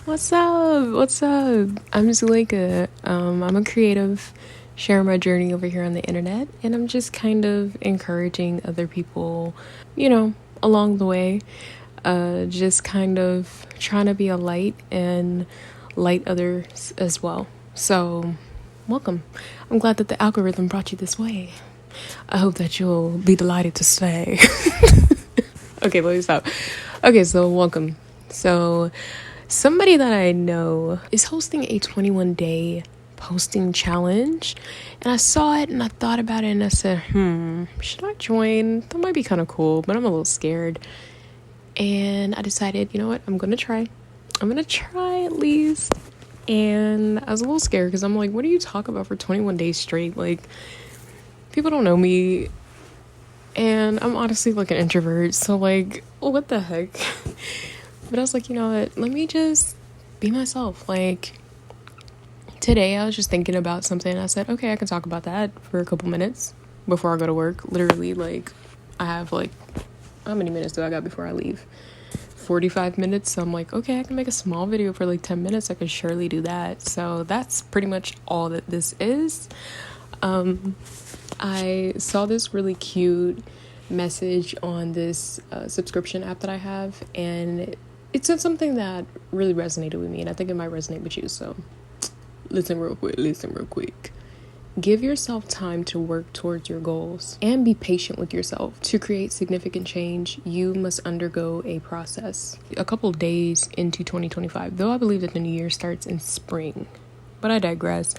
What's up? What's up? I'm Zuleka. I'm a creative sharing my journey over here on the internet, and I'm just kind of encouraging other people, along the way. Just kind of trying to be a light and light others as well. So, welcome. I'm glad that the algorithm brought you this way. I hope that you'll be delighted to stay. Okay, let me stop. Okay, so welcome. So, somebody that I know is hosting a 21-day posting challenge, and I saw it and I thought about it and I said, should I join? That might be kind of cool, but I'm a little scared. And I decided, you know what, I'm gonna try at least. And I was a little scared because I'm like, what do you talk about for 21 days straight? Like, people don't know me, and I'm honestly like an introvert, so like, what the heck. But I was like, you know what, let me just be myself. Like, today I was just thinking about something and I said, okay, I can talk about that for a couple minutes before I go to work. Literally, like, I have like, how many minutes do I got before I leave? 45 minutes. So I'm like, okay, I can make a small video for like 10 minutes. I could surely do that. So that's pretty much all that this is. I saw this really cute message on this subscription app that I have, and it said something that really resonated with me, and I think it might resonate with you. So listen real quick. Give yourself time to work towards your goals and be patient with yourself. To create significant change, you must undergo a process. A couple of days into 2025, though I believe that the new year starts in spring, but I digress.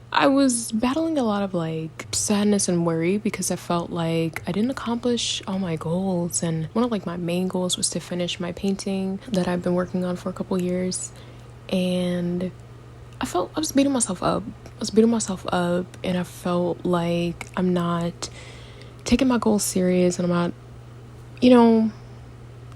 I was battling a lot of like sadness and worry because I felt like I didn't accomplish all my goals, and one of like my main goals was to finish my painting that I've been working on for a couple years. And I was beating myself up. And I felt like I'm not taking my goals serious, and I'm not,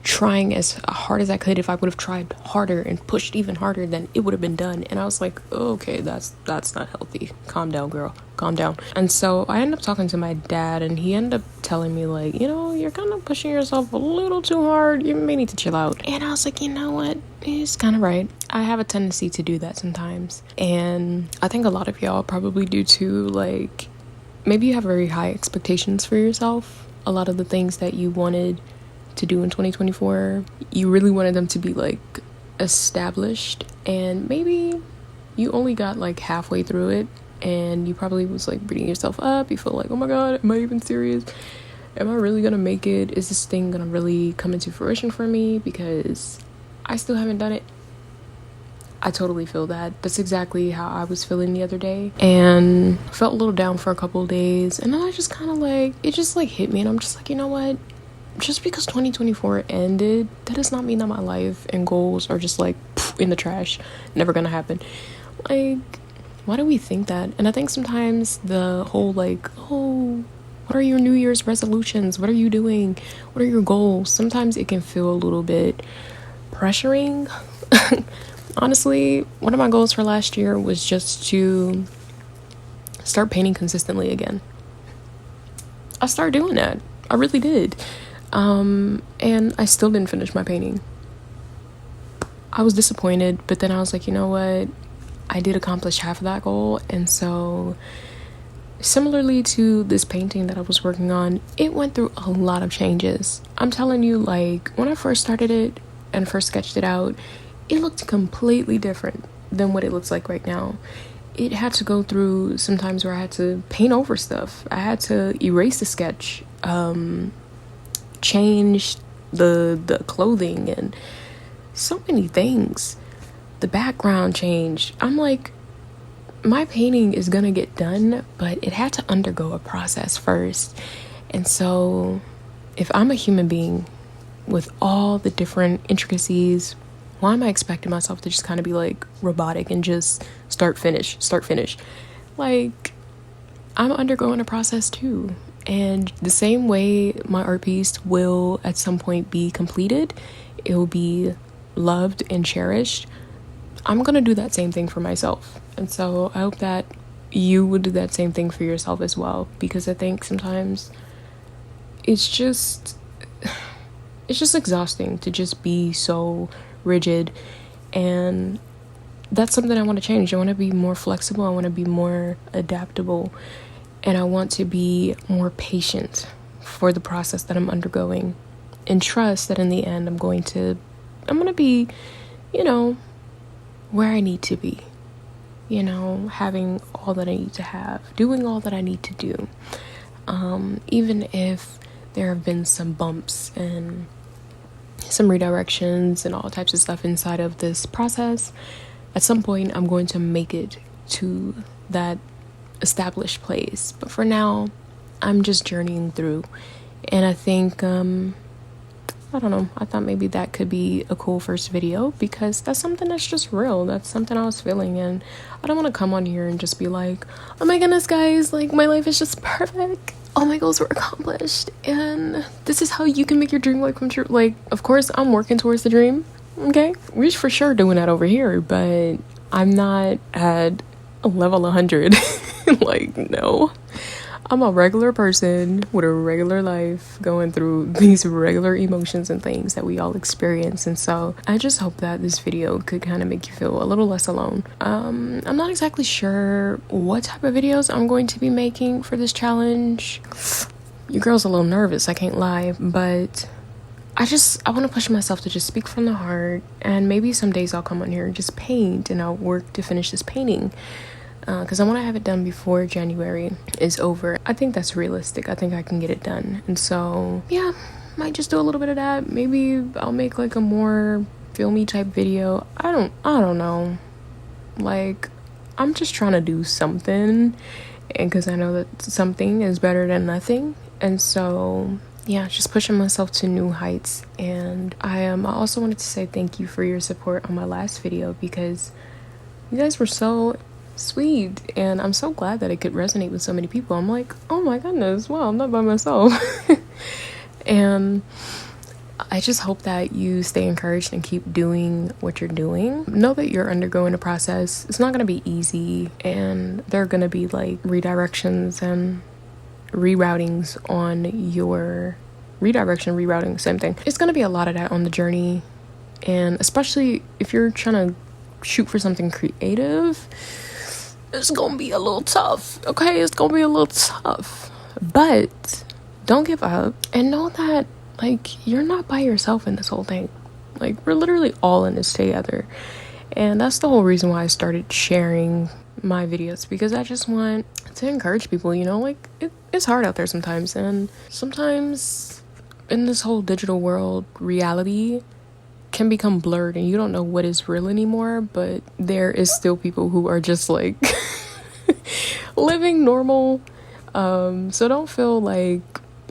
trying as hard as I could. If I would have tried harder and pushed even harder, then it would have been done. And I was like, oh, okay, that's not healthy. Calm down, girl. Calm down. And so I ended up talking to my dad, and he ended up telling me like, you're kind of pushing yourself a little too hard. You may need to chill out. And I was like, you know what? He's kind of right. I have a tendency to do that sometimes. And I think a lot of y'all probably do too. Like, maybe you have very high expectations for yourself. A lot of the things that you wanted to do in 2024, you really wanted them to be like established, and maybe you only got like halfway through it, and you probably was like beating yourself up. You feel like, oh my god, am I even serious? Am I really gonna make it? Is this thing gonna really come into fruition for me? Because I still haven't done it. I totally feel that. That's exactly how I was feeling the other day, and felt a little down for a couple of days, and then I just kind of like, it just like hit me, and I'm just like, you know what, just because 2024 ended, that does not mean that my life and goals are just like in the trash, never gonna happen. Like, why do we think that? And I think sometimes the whole like, oh, what are your New Year's resolutions? What are you doing? What are your goals? Sometimes it can feel a little bit pressuring. Honestly, one of my goals for last year was just to start painting consistently again. I started doing that. I really did. And I still didn't finish my painting. I was disappointed, but then I was like, you know what? I did accomplish half of that goal. And so, similarly to this painting that I was working on, it went through a lot of changes. I'm telling you, like, when I first started it and first sketched it out, it looked completely different than what it looks like right now. It had to go through some times where I had to paint over stuff. I had to erase the sketch, change the clothing, and so many things. The background changed. I'm like, my painting is gonna get done, but it had to undergo a process first. And so if I'm a human being with all the different intricacies, why am I expecting myself to just kind of be like robotic and just start finish? Like, I'm undergoing a process too. And the same way my art piece will at some point be completed, it will be loved and cherished, I'm gonna do that same thing for myself. And so I hope that you would do that same thing for yourself as well, because I think sometimes it's just it's just exhausting to just be so rigid, and that's something I want to change. I want to be more flexible, I want to be more adaptable, and I want to be more patient for the process that I'm undergoing, and trust that in the end I'm going to be, you know, where I need to be, you know, having all that I need to have, doing all that I need to do. Even if there have been some bumps and some redirections and all types of stuff inside of this process, at some point I'm going to make it to that established place. But for now, I'm just journeying through. And I think, I don't know, I thought maybe that could be a cool first video, because that's something that's just real. That's something I was feeling, and I don't want to come on here and just be like, oh my goodness guys, like my life is just perfect, all my goals were accomplished, and this is how you can make your dream life come true. Like, of course I'm working towards the dream, okay? We're for sure doing that over here, but I'm not at a level 100. Like, no. I'm a regular person with a regular life, going through these regular emotions and things that we all experience. And so I just hope that this video could kind of make you feel a little less alone. I'm not exactly sure what type of videos I'm going to be making for this challenge. Your girl's a little nervous, I can't lie, but I want to push myself to just speak from the heart, and maybe some days I'll come on here and just paint, and I'll work to finish this painting. Because I want to have it done before January is over. I think that's realistic. I think I can get it done. And so, yeah, might just do a little bit of that. Maybe I'll make like a more filmy type video. I don't know. Like, I'm just trying to do something, and because I know that something is better than nothing. And so, yeah, just pushing myself to new heights. And I also wanted to say thank you for your support on my last video, because you guys were so sweet, and I'm so glad that it could resonate with so many people. I'm like, oh my goodness, wow, I'm not by myself. And I just hope that you stay encouraged and keep doing what you're doing. Know that you're undergoing a process. It's not going to be easy, and there are going to be like redirections and reroutings on your rerouting, same thing. It's going to be a lot of that on the journey, and especially if you're trying to shoot for something creative, it's gonna be a little tough, okay? It's gonna be a little tough, but don't give up, and know that like you're not by yourself in this whole thing. Like, we're literally all in this together, and that's the whole reason why I started sharing my videos, because I just want to encourage people, you know, like it's hard out there sometimes, and sometimes in this whole digital world, reality can become blurred and you don't know what is real anymore. But there is still people who are just like living normal, so don't feel like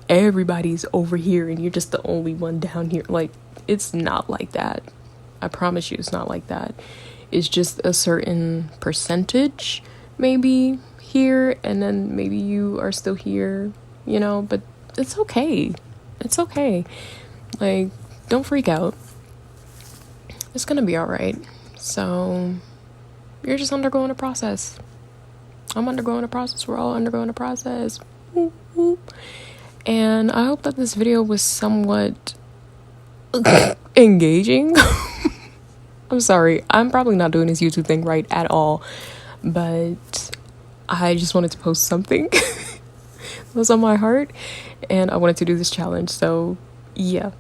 everybody's over here and you're just the only one down here. Like, it's not like that. I promise you, it's not like that. It's just a certain percentage maybe here, and then maybe you are still here, you know, but it's okay. It's okay. Like, don't freak out. It's gonna be all right. So you're just undergoing a process. I'm undergoing a process. We're all undergoing a process. Whoop, whoop. And I hope that this video was somewhat engaging. I'm sorry. I'm probably not doing this YouTube thing right at all, but I just wanted to post something that was on my heart, and I wanted to do this challenge. So yeah.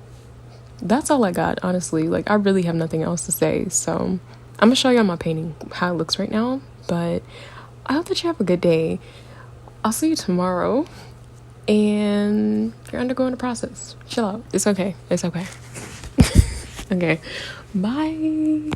That's all I got, honestly. Like, I really have nothing else to say. So I'm gonna show y'all my painting, how it looks right now. But I hope that you have a good day. I'll see you tomorrow. And you're undergoing a process. Chill out. It's okay. It's okay. Okay. Bye.